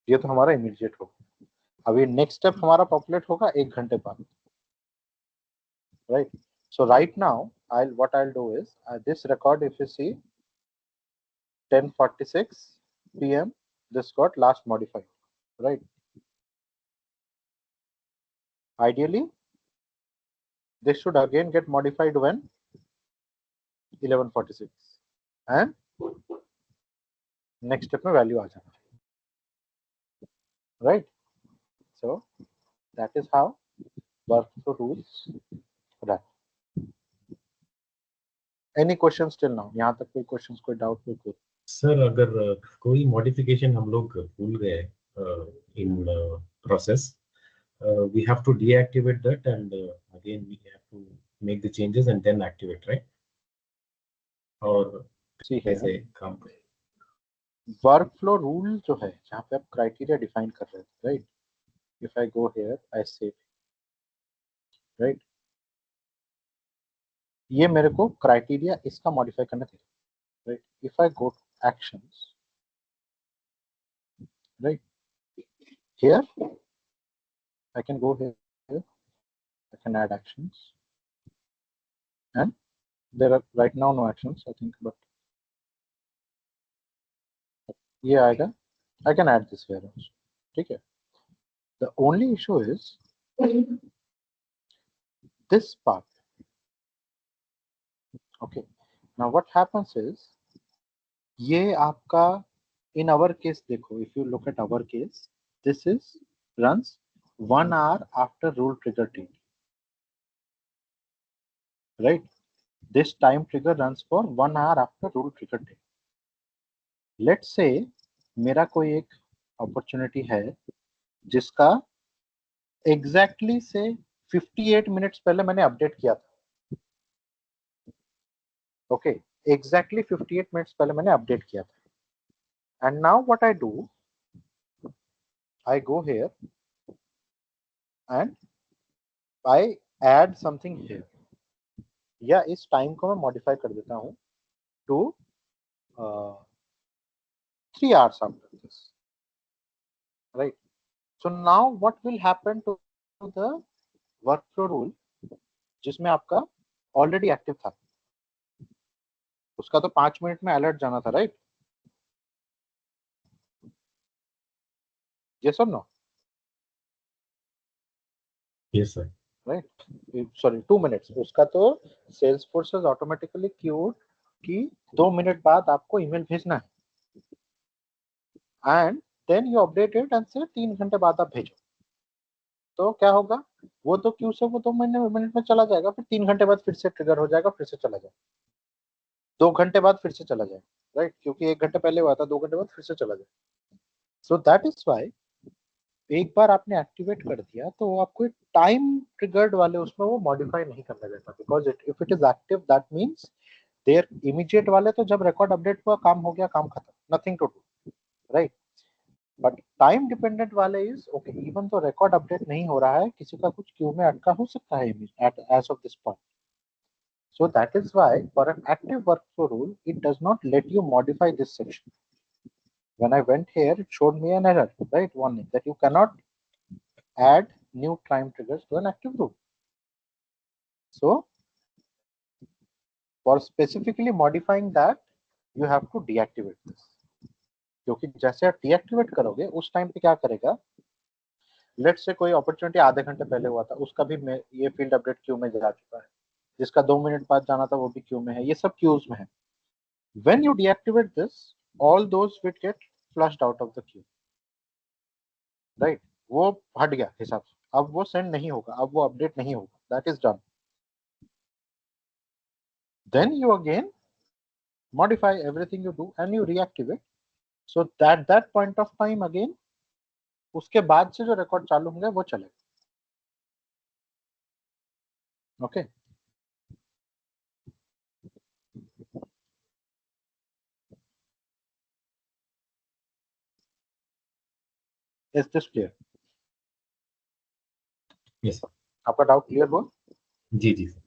ये तो हमारा immediate होगा. अभी next step हमारा populate होगा 1 घंटे बाद. Right? So right now what I'll do is this record, if you see 10:46 p.m. this got last modified, right? Ideally this should again get modified when 11:46 and next step में value आ जाना, right? So that is how workflow rules run. Any questions till now? यहाँ तक कोई questions, कोई doubt, कोई sir अगर कोई modification हम लोग भूल गए in process, we have to deactivate that and again we have to make the changes and then activate, right? और कैसे काम करें? वर्कफ्लो रूल जो है जहाँ पे आप क्राइटेरिया डिफाइन कर रहे हैं, right? If I go here I save, right? ये मेरे को क्राइटेरिया इसका मॉडिफाई करना चाहिए, right? If I go to actions, right, here I can go here, I can add actions, and there are right now no actions I think, but ये आएगा. I can add this here also, ठीक है? The only issue is this part. Okay, now what happens is ये आपका in our case देखो, if you look at our case, this is runs 1 hour after rule trigger date. right? This time trigger runs for 1 hour after rule trigger date. Let's say मेरा कोई एक opportunity है जिसका exactly से 58 minutes पहले मैंने update किया था. ओके, एग्जैक्टली 58 मिनट्स पहले मैंने अपडेट किया था. And now what I do, I go here and I add something here, या इस टाइम को मैं मॉडिफाई कर देता हूँ to 3 hours after this, right? So now what will happen to the workflow rule जिसमें आपका ऑलरेडी एक्टिव था, उसका तो 5 मिनट में अलर्ट जाना था, राइट? यस और no? Yes, sir. Right, sorry 2 minutes, उसका तो सेल्सफोर्स हैज ऑटोमेटिकली क्यूड कि 2 मिनट बाद आपको ईमेल भेजना है, and then you update it and say 3 घंटे बाद आप भेजो. तो क्या होगा, वो तो क्यू से वो 2 मिनट में चला जाएगा, फिर 3 घंटे बाद फिर से ट्रिगर हो जाएगा, फिर से चला जाएगा, 2 घंटे बाद फिर से चला जाएगा, राइट? क्योंकि 1 घंटे पहले हुआ था, 2 घंटे बाद फिर से चला जाएगा. सो दैट इज वाई एक बार आपने एक्टिवेट कर दिया तो वो आपको टाइम ट्रिगर्ड वाले उसमें वो मॉडिफाई नहीं करना देता, because if it is active that means there immediate वाले तो जब रिकॉर्ड अपडेट हुआ काम हो गया, काम खत्म, nothing to do, right? But time dependent वाले is okay, even though record update नहीं हो रहा है, किसी का कुछ क्यू में अटका हो सकता है at as of this point. So that is why for an active workflow rule, it does not let you modify this section. When I went here, it showed me an error, right? Warning that you cannot add new time triggers to an active rule. So for specifically modifying that, you have to deactivate this. क्योंकि जैसे आप deactivate करोगे उस time पे क्या करेगा, let's say कोई opportunity आधे घंटे पहले हुआ था, उसका भी ये फील्ड अपडेट क्यू में जा चुका है, जिसका 2 मिनट बाद जाना था वो भी क्यू में है, ये सब क्यूज में है. When you deactivate this, all those will get flushed out of the queue, right? वो हट गया हिसाब से, अब वो सेंड नहीं होगा, अब वो अपडेट नहीं होगा, that is done. Then you again modify everything you do and you reactivate, so that point of time again उसके बाद से जो रिकॉर्ड चालू होंगे वो चलेगा. Okay, is this clear? Yes, sir. आपका डाउट क्लियर हुआ? जी जी sir.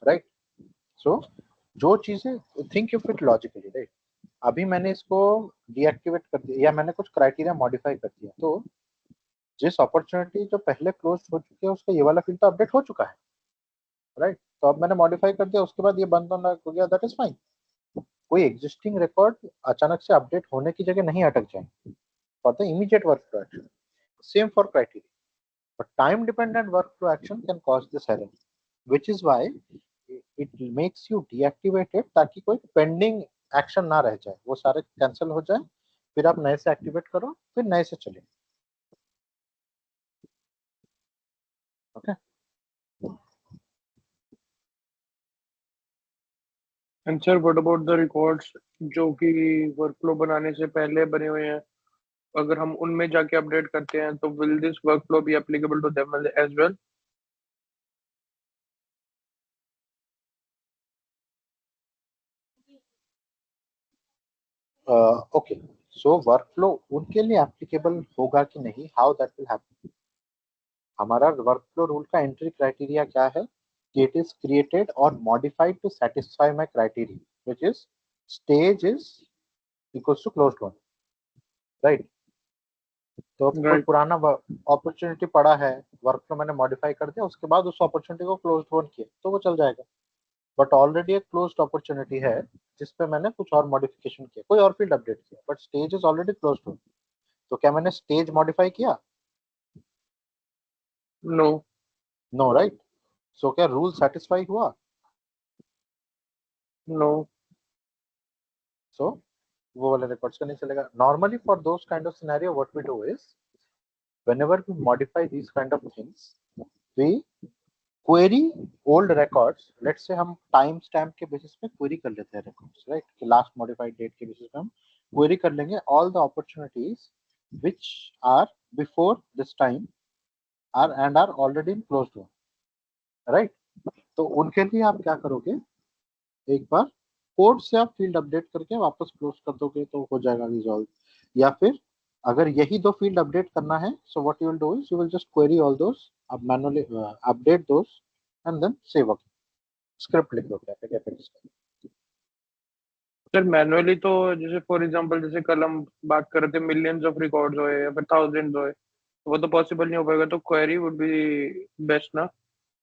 राइट. सो जो चीजें think of it logically, right? अभी मैंने इसको डीएक्टिवेट कर दिया या मैंने कुछ क्राइटेरिया मॉडिफाई कर दिया, तो जिस अपॉर्चुनिटी जो पहले क्लोज हो चुकी है उसका ये वाला फील्ड तो अपडेट हो चुका है, राइट? तो अब मैंने मॉडिफाई कर दिया, उसके बाद ये बंद होना हो गया, दैट इज फाइन. कोई एग्जिस्टिंग रिकॉर्ड अचानक से अपडेट होने की जगह नहीं अटक जाए for the immediate work flow action. Same for criteria, but time dependent work flow action can cause this error, which is why it makes you deactivate it, ताकि कोई पेंडिंग एक्शन ना रह जाए, वो सारे कैंसिल हो जाए, फिर आप नए से एक्टिवेट करो, फिर नए से चले. Okay. And sir what about the records जो कि वर्कफ्लो बनाने से पहले बने हुए हैं, अगर हम उनमें जाके अपडेट करते हैं तो will this workflow be applicable to them as well? Okay, so workflow उनके लिए एप्लीकेबल होगा कि नहीं, हाउ दैट विल हैपन. हमारा वर्कफ्लो रूल का एंट्री क्राइटेरिया क्या है कि इट इज क्रिएटेड और modified to satisfy my criteria, which is stage is equals to closed one, right? तो कोई राइट. पुराना अपॉर्चुनिटी पड़ा है, वर्कफ्लो मैंने मॉडिफाई कर दिया, उसके बाद उस अपॉर्चुनिटी को क्लोज्ड वन किया तो वो चल जाएगा. बट ऑलरेडी एक क्लोज्ड अपॉर्चुनिटी है जिसपे मैंने कुछ और मॉडिफिकेशन किया, कोई और फील्ड अपडेट किया, but stage is already closed one, तो क्या मैंने स्टेज मॉडिफाई किया? नो. No, right? सो क्या रूल सेटिस्फाई हुआ? नो. सो वो वाले रिकॉर्ड्स का नहीं चलेगा. Normally for those kind of scenario what we do is whenever we modify these kind of things, we query old records, let's say हम time stamp के basis पे query कर लेते हैं रिकॉर्ड्स, राइट, कि लास्ट मॉडिफाइड डेट के basis पे हम क्वेरी कर लेंगे all the opportunities which are before this time are and are already in closed one, right. तो उनके लिए आप क्या करोगे, एक बार कोड से आप फील्ड अपडेट करके वापस क्लोज कर दोगे तो हो जाएगा रिजॉल्व। या फिर अगर यही दो फील्ड अपडेट करना है, so what you will do is you will just query all those, अब manually update those and then save a script लिख दो क्या सर मैनुअली तो जैसे फॉर एग्जांपल जैसे कल हम बात कर रहे थे मिलियंस ऑफ रिकॉर्ड्स होए या फिर थाउजेंड्स होए, वो तो पॉसिबल नहीं हो पाएगा, तो क्वेरी वुड बी बेस्ट ना।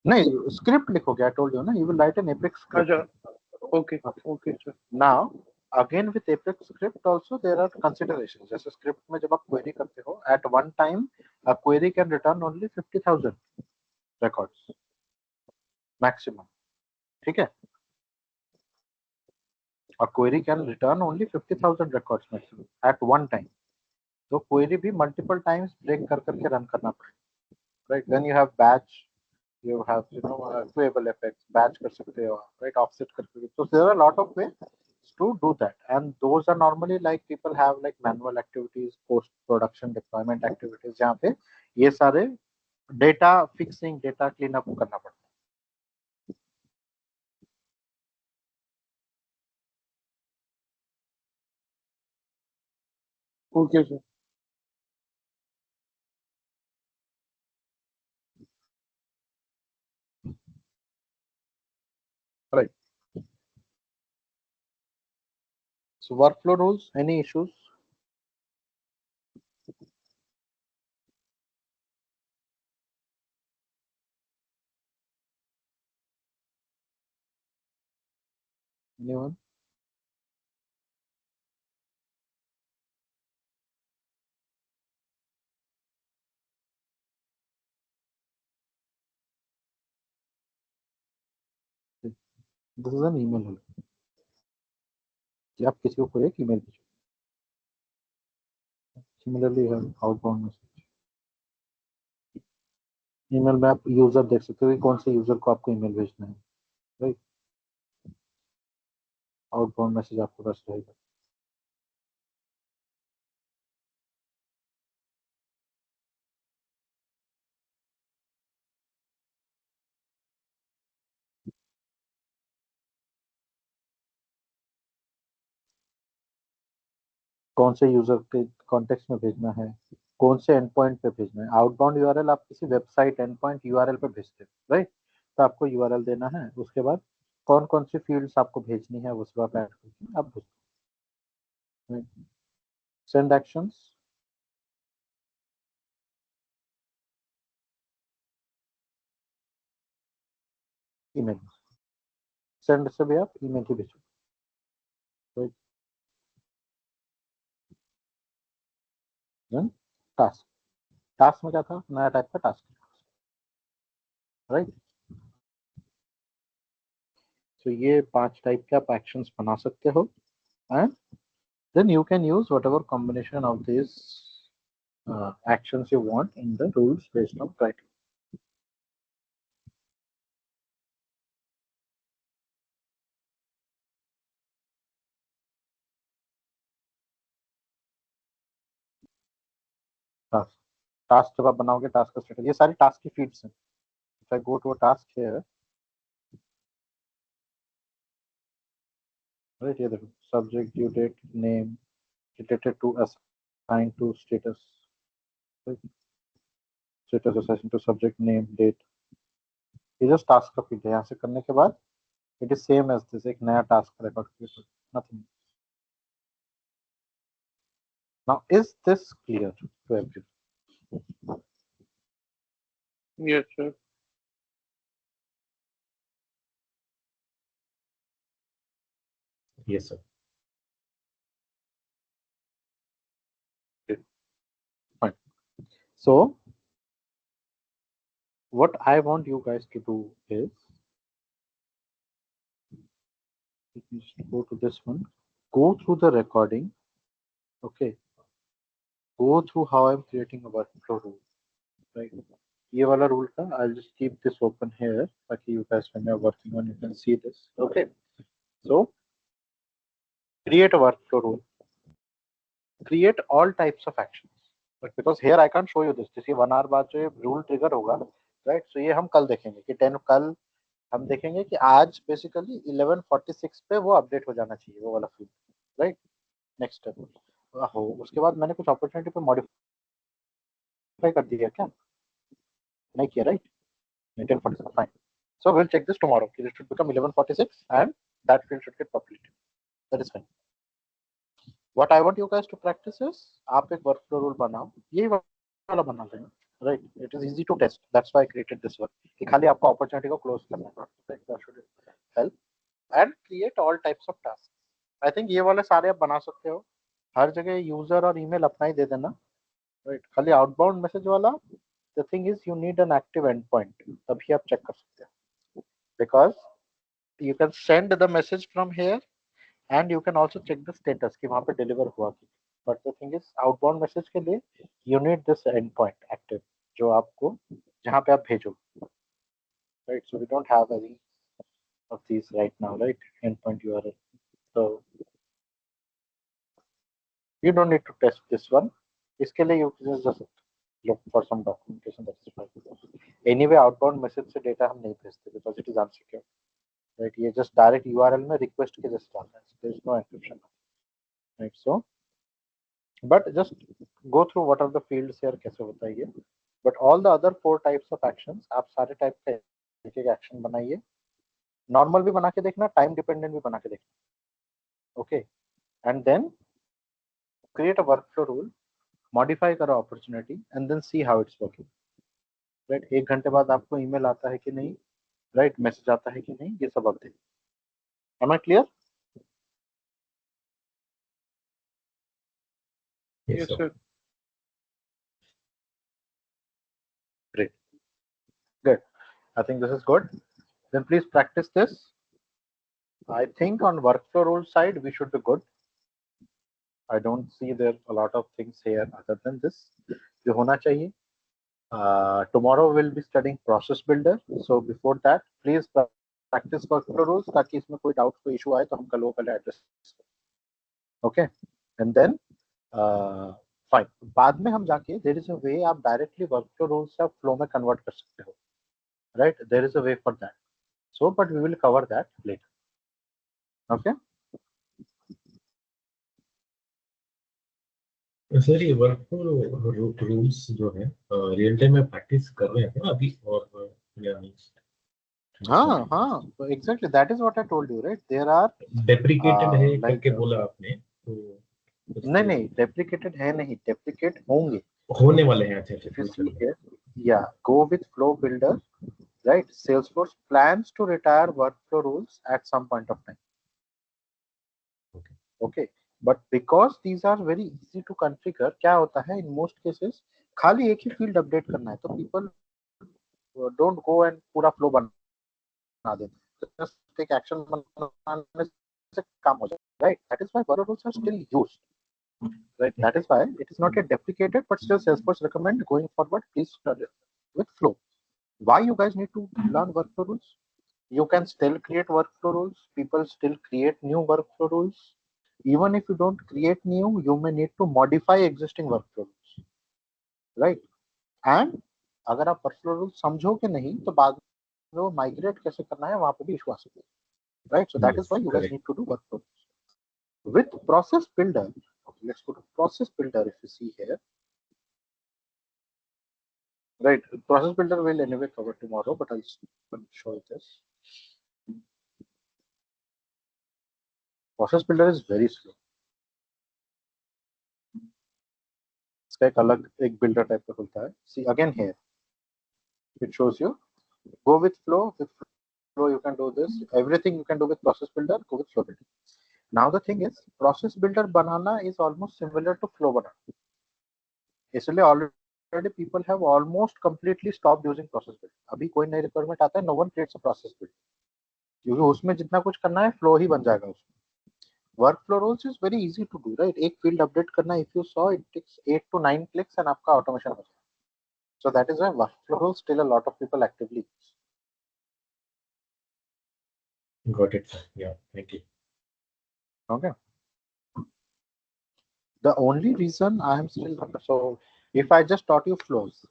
नहीं, स्क्रिप्ट लिखोगे, आई टोल्ड यू ना, you will write an apex अच्छा, script. Okay okay sir. Now again with apex script also there are considerations, जैसे स्क्रिप्ट में जब आप क्वेरी करते हो at one time a query can return only 50,000 records maximum, ठीक है, a query can return only 50,000 records maximum at one time. तो query भी multiple times break कर करके run करना पड़ेगा, right? Then you have batch, you have queuable effects, batch कर सकते हो, right? Offset कर सकते हो. So there are a lot of ways to do that, and those are normally like people have like manual activities, post production deployment activities जहाँ पे ये सारे data fixing, data cleanup करना पड़ता है. Okay sir. Right. So workflow rules, any issues? Anyone? This is an email कि आप किसी को कोई एक ईमेल भेजो। सिमिलरली है आउटबाउंड मैसेज, ईमेल में आप यूजर देख सकते हो कि कौन से यूजर को आपको ईमेल भेजना है, राइट। आउटबाउंड मैसेज आपके पास रहेगा। कौन से यूजर के कॉन्टेक्स्ट में भेजना है, कौन से एंड पॉइंट पे भेजना है। आउटबाउंड यूआरएल आप किसी वेबसाइट एंड पॉइंट यूआरएल पे भेजते हो, राइट। तो आपको यूआरएल देना है, उसके बाद कौन कौन सी फील्ड्स आपको भेजनी है वो सब आप ऐड करके आप भेजो। सेंड एक्शंस, ईमेल, सेंड से भी आप ईमेल ही भेजो, राइट। देन टास्क, टास्क में क्या था, नया टाइप का टास्क, राइट। तो ये 5 टाइप के आप एक्शंस बना सकते हो, and then you can use whatever combination of these actions you want in the rules based on criteria. Task, task जब आप बनाओगे टास्क का स्टेटस, ये सारी टास्क की फीड्स हैं। If I go to a task here, right, ये देखो subject, due date, name, related to, assigned to, status, right? Status assigned to subject, name, date, ये just task का फीड है। यहाँ से करने के बाद it is same as this, एक नया टास्क रिकॉर्ड किया, nothing. Now is this clear to everyone? Yes sir. Yes, sir. Fine. So what I want you guys to do is, let me just go to this one, go through the recording, okay, go through how I'm creating a workflow rule, right? ये वाला rule का I'll just keep this open here ताकि you guys when you're working on you can see this. Okay, so create a workflow rule. Create all types of actions. But because here I can't show you this. जैसे 1 hour बाद जो ये rule trigger होगा, right? So ये हम कल देखेंगे कि 10 कल हम देखेंगे कि आज बेसिकली 11:46 पे वो अपडेट हो जाना चाहिए वो वाला फील्ड, राइट? नेक्स्ट स्टेप हो उसके बाद मैंने कुछ अपॉर्चुनिटी पे मॉडिफाई कर दिया क्या? नहीं किया, right? 10:46 fine. So we'll check this tomorrow. It should become 11:46 and that field should get populated. That is fine. What I want you guys to practice is आप एक workflow rule बनाओ, यही वाला बना लेना, right? It is easy to test. That's why I created this one. कि खाली आपको opportunity को close करना है, right? That should help. And create all types of tasks. I think ये वाले सारे आप बना सकते हो. हर जगह यूजर और ईमेल अपना ही दे देना, right? खाली आउटबाउंड मैसेज वाला the thing is you need an active endpoint. तभी आप चेक कर सकते हो, because you can send the message from here and you can also check the status कि वहाँ पे deliver हुआ कि. But the thing is outbound message के लिए you need this endpoint active जो आपको जहाँ पे आप भेजो, right? So we don't have any of these right now, right? Endpoint URL. So you don't need to test this one. इसके लिए you just look for some documentation that is fine. Anyway outbound message से data हम नहीं भेजते because it is unsecure, right? ये just direct URL में request के जैसे जाता है. There is no encryption, right? So but just go through what are the fields here कैसे होता है ये. But all the other 4 types of actions आप सारे type का एक एक action बनाइए. Normal भी बना के देखना, time dependent भी बना के देखना. Okay, and then create a workflow rule, modify करो opportunity and then see how it's working. Right? 1 घंटे बाद आपको email आता है कि नहीं, right? Message आता है कि नहीं, ये सब आप देखो. Am I clear? Yes, sir. Great. Good. I think this is good. Then please practice this. I think on workflow rule side we should be good. I don't see there a lot of things here other than this. जो होना चाहिए. Tomorrow we'll be studying process builder. So before that, please practice workflow rules ताकि इसमें कोई doubt कोई issue आए तो हम कल वो पहले address. Okay, and then fine. बाद में हम जाके there is a way आप directly workflow rules से flow में convert कर सकते हो, right? There is a way for that. So, but we will cover that later. Okay. Sir ये वर्कफ्लो रूल्स जो है रियल टाइम में प्रैक्टिस कर रहे हैं अभी और या नहीं? हाँ exactly that is what I told you, right? There are deprecated है like करके बोला आपने तो नहीं deprecated है नहीं, deprecate होंगे, होने वाले हैं. अच्छा if you see here, yeah, go with flow builder, right? Salesforce plans to retire workflow rules at some point of time. Okay, but because these are very easy to configure, क्या होता है in most cases खाली एक ही field update करना है तो people don't go and पूरा flow बना देते, just take action बनाने से काम हो जाए, right? That is why workflow rules are still used, right? That is why it is not yet deprecated, but still Salesforce recommend going forward please study with flow. Why you guys need to learn workflow rules? You can still create workflow rules, people still create new workflow rules. Even if you don't create new, you may need to modify existing workflow rules, right? And अगर आप workflow rules समझोगे नहीं तो बाद में वो migrate कैसे करना है वहाँ पे भी issue आ सकते हैं, right? So that is why you guys need to do workflow rules with process builder. Okay, let's go to process builder. If you see here, right? Process builder will anyway cover tomorrow, but I'll show you this. Process builder is very slow. इसका एक अलग एक builder type का खुलता है. See again here, it shows you go with flow. With flow you can do this. Everything you can do with process builder. Go with flow builder. Now the thing is, process builder banana is almost similar to flow banana. इसलिए already people have almost completely stopped using process builder. अभी कोई नई requirement आता है, no one creates a process builder. क्योंकि उसमें जितना कुछ करना है flow ही बन जाएगा उसमें. Workflow rules is very easy to do, right? एक field update करना, if you saw it takes 8 to 9 clicks and आपका automation हो जाएगा. So that is why workflow rules still a lot of people actively use. Got it, sir. Yeah, thank you. Okay. The only reason I am still so if I just taught you flows,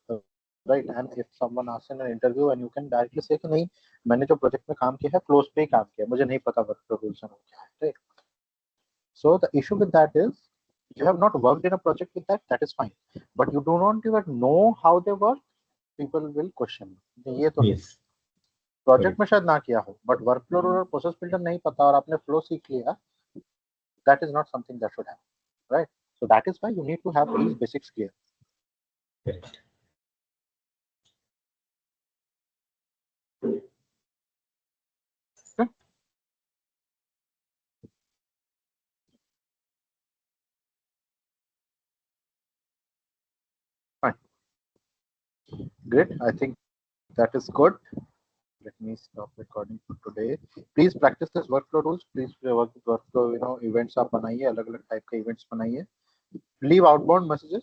right, and if someone asks in an interview and you can directly say कि नहीं मैंने जो project में काम किया है flows पे ही काम किया मुझे नहीं पता वर्कफ्लो रूल्स एंड क्या है right. So the issue with that is you have not worked in a project with that is fine, but you do not even know how they work. People will question ये तो Yes. Project में शायद ना किया हो but workflow rule और process builder नहीं पता और आपने फ्लो सीख लिया that is not something that should happen, right? So that is why you need to have these basics clear. Correct. Okay. Fine. Great. I think that is good. Let me stop recording for today. Please practice this workflow rules. Please work with workflow. Events आप बनाइए अलग-अलग type के events बनाइए. Leave outbound messages.